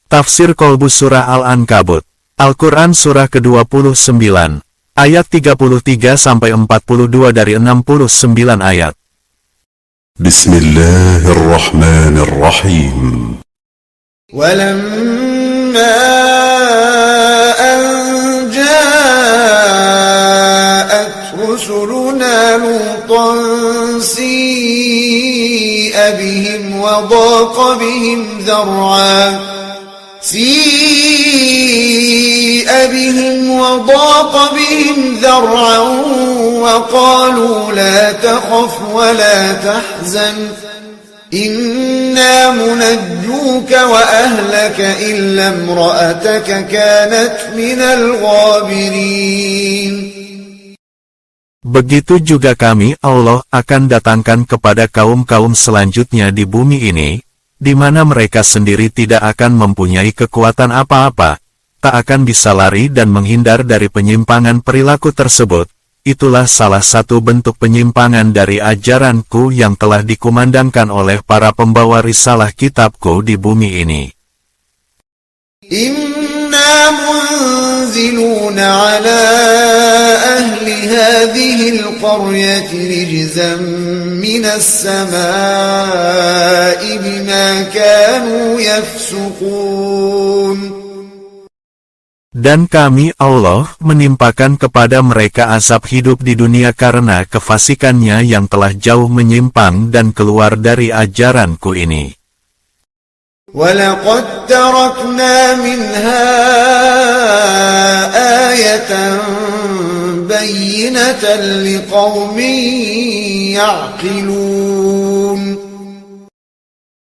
Tafsir Qolbus Surah Al-Ankabut. Al-Quran Surah ke-29. Ayat 33-42 dari 69 ayat. Bismillahirrahmanirrahim. Walamma an ja'at rusuluna lutan si'a bihim wa daqa bihim dhar'a وضاق بهم ذرعا وقالوا لا تخف ولا تحزن إنا منجوك وأهلك إلا امرأتك كانت من الغابرين. Begitu juga kami, Allah, akan datangkan kepada kaum-kaum selanjutnya di bumi ini, di mana mereka sendiri tidak akan mempunyai kekuatan apa-apa, tak akan bisa lari dan menghindar dari penyimpangan perilaku tersebut. Itulah salah satu bentuk penyimpangan dari ajaranku yang telah dikumandangkan oleh para pembawa risalah kitabku di bumi ini. Inna munziluna ala ahli hadhihi al-qaryati rijzan minas samaa'i bima kanu yafsuqun. Dan kami, Allah, menimpakan kepada mereka azab hidup di dunia karena kefasikannya yang telah jauh menyimpang dan keluar dari ajaranku ini. وَلَقَدْ تَرَكْنَا مِنْهَا آيَةً بَيِّنَةً لِقَوْمٍ يَعْقِلُونَ.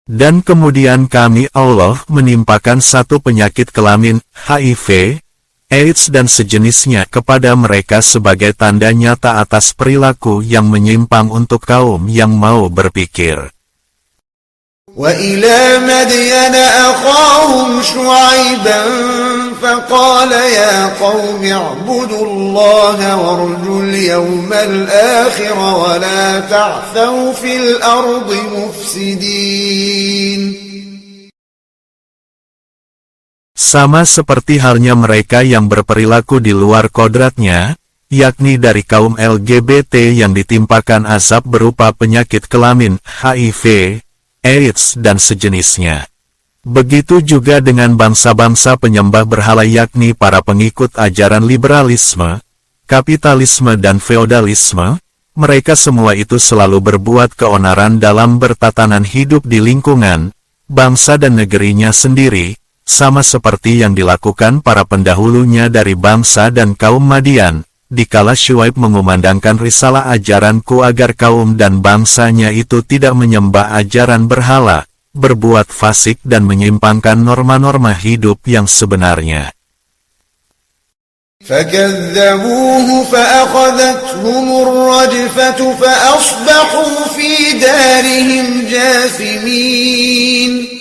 Dan kemudian kami, Allah, menimpakan satu penyakit kelamin, HIV, AIDS dan sejenisnya kepada mereka sebagai tanda nyata atas perilaku yang menyimpang untuk kaum yang mau berpikir. وَإِلَى مَدْيَنَ أَخَاهُمْ شُعَيْبًا فَقَالَ يَا قَوْمِ اعْبُدُوا اللَّهَ وَارْجُوا الْيَوْمَ الْآخِرَ وَلَا تَعْثَوْا فِي الْأَرْضِ مُفْسِدِينَ. Sama seperti halnya mereka yang berperilaku di luar kodratnya, yakni dari kaum LGBT yang ditimpakan azab berupa penyakit kelamin, HIV, AIDS dan sejenisnya. Begitu juga dengan bangsa-bangsa penyembah berhala yakni para pengikut ajaran liberalisme, kapitalisme dan feodalisme, mereka semua itu selalu berbuat keonaran dalam bertatanan hidup di lingkungan, bangsa dan negerinya sendiri, sama seperti yang dilakukan para pendahulunya dari bangsa dan kaum Madian, dikala Syuaib mengumandangkan risalah ajaranku agar kaum dan bangsanya itu tidak menyembah ajaran berhala, berbuat fasik dan menyimpangkan norma-norma hidup yang sebenarnya. فَكَذَّبُوهُ فَأَخَذَتْهُمُ الرَّجْفَةُ فَأَصْبَحُوا فِي دَارِهِمْ جَاثِمِينَ.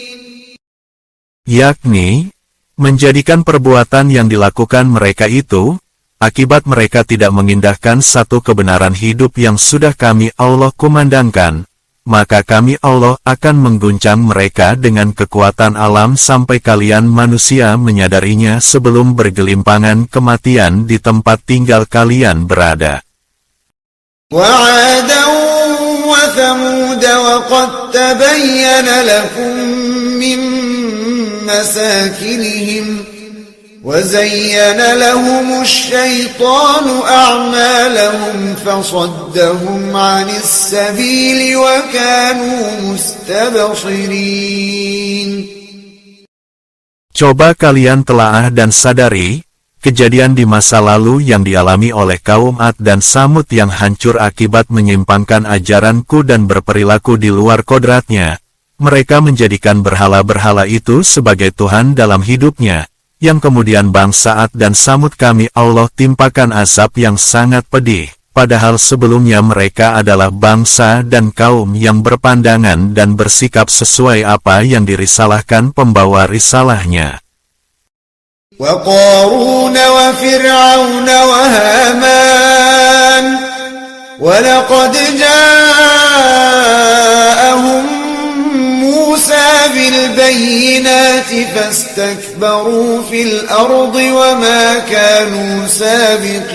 Yakni, menjadikan perbuatan yang dilakukan mereka itu, akibat mereka tidak mengindahkan satu kebenaran hidup yang sudah kami Allah kumandangkan, maka kami Allah akan mengguncang mereka dengan kekuatan alam sampai kalian manusia menyadarinya sebelum bergelimpangan kematian di tempat tinggal kalian berada. وَعَادًا وَثَمُودَ وَقَدْ تَبَيَّنَ لَكُم مِّن مَّسَاكِنِهِمْ وَزَيَّنَ لَهُمُ الشَّيْطَانُ أَعْمَالَهُمْ فَصَدَّهُمْ عَنِ السَّبِيلِ وَكَانُوا مُسْتَبْصِرِينَ. Coba kalian telaah dan sadari, kejadian di masa lalu yang dialami oleh kaum Ad dan Samud yang hancur akibat menyimpangkan ajaranku dan berperilaku di luar kodratnya. Mereka menjadikan berhala-berhala itu sebagai Tuhan dalam hidupnya, yang kemudian bangsa Ad dan Samud kami Allah timpakan azab yang sangat pedih, padahal sebelumnya mereka adalah bangsa dan kaum yang berpandangan dan bersikap sesuai apa yang dirisalahkan pembawa risalahnya. وَقَارُونَ وَفِرْعَوْنَ وَهَامَانَ وَلَقَدْ جَاءَهُم مُوسَى موسى بالبينات فاستكبروا في الأرض وما كانوا سابقين.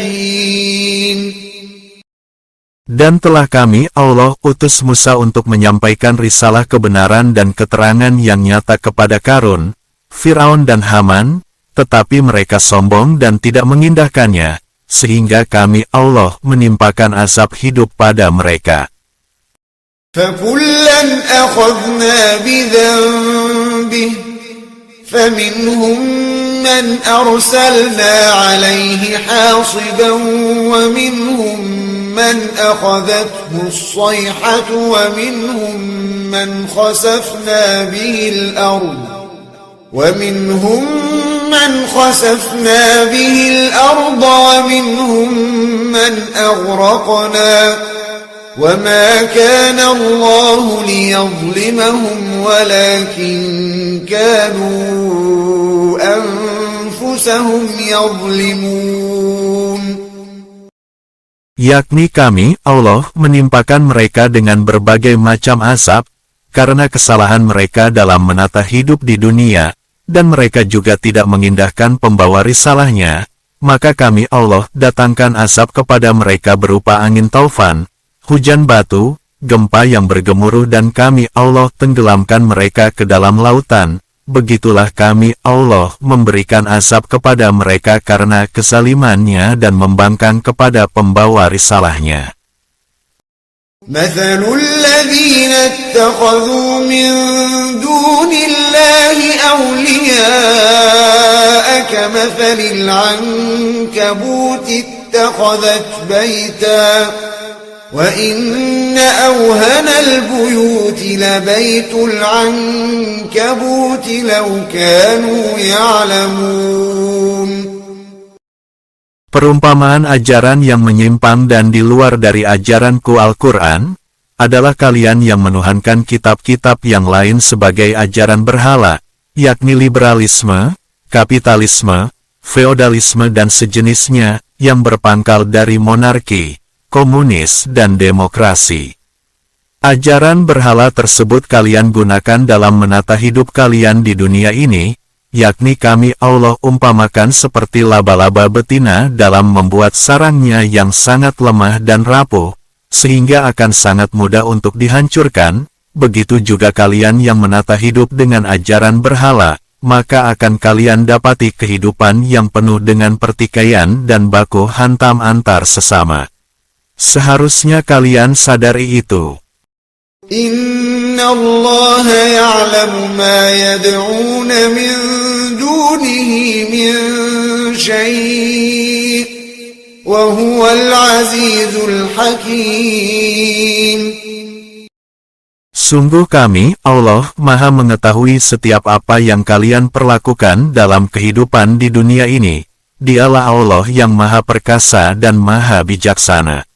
Dan telah kami, Allah, utus Musa untuk menyampaikan risalah kebenaran dan keterangan yang nyata kepada Qarun, Firaun dan Haman, tetapi mereka sombong dan tidak mengindahkannya, sehingga kami, Allah, menimpakan azab hidup pada mereka. فَكُلًّا أَخَذْنَا بِذَنبِهِ فَمِنْهُمْ مَنْ أَرْسَلْنَا عَلَيْهِ حَاصِبًا وَمِنْهُمْ مَنْ أَخَذَتْهُ الصَّيْحَةُ وَمِنْهُمْ مَنْ خَسَفْنَا بِهِ الْأَرْضَ وَمِنْهُمْ وَمِنْهُمْ مَنْ أَغْرَقْنَا وَمَا كَانَ اللَّهُ لِيَظْلِمَهُمْ وَلَكِنْ كَانُوا أَنفُسَهُمْ يَظْلِمُونَ. Yakni kami, Allah, menimpakan mereka dengan berbagai macam azab, karena kesalahan mereka dalam menata hidup di dunia, dan mereka juga tidak mengindahkan pembawa risalahnya, maka kami, Allah, datangkan azab kepada mereka berupa angin taufan, hujan batu, gempa yang bergemuruh dan kami, Allah, tenggelamkan mereka ke dalam lautan. Begitulah kami, Allah, memberikan azab kepada mereka karena kezalimannya dan membangkang kepada pembawa risalahnya. مثل الذين اتخذوا من دون الله أولياء كمثل العنكبوت اتخذت بيتا وإن أوهن البيوت لبيت العنكبوت لو كانوا يعلمون. Perumpamaan ajaran yang menyimpang dan di luar dari ajaranku Al-Quran, adalah kalian yang menuhankan kitab-kitab yang lain sebagai ajaran berhala, yakni liberalisme, kapitalisme, feodalisme dan sejenisnya, yang berpangkal dari monarki, komunis dan demokrasi. Ajaran berhala tersebut kalian gunakan dalam menata hidup kalian di dunia ini, yakni kami, Allah, umpamakan seperti laba-laba betina dalam membuat sarangnya yang sangat lemah dan rapuh, sehingga akan sangat mudah untuk dihancurkan. Begitu juga kalian yang menata hidup dengan ajaran berhala, maka akan kalian dapati kehidupan yang penuh dengan pertikaian dan baku hantam antar sesama. Seharusnya kalian sadari itu. Inna Allah ya'lamu ma yad'una min dunihi min syai' wa huwal azizul hakim. Sungguh kami, Allah, Maha mengetahui setiap apa yang kalian perlakukan dalam kehidupan di dunia ini. Dialah Allah yang Maha Perkasa dan Maha Bijaksana.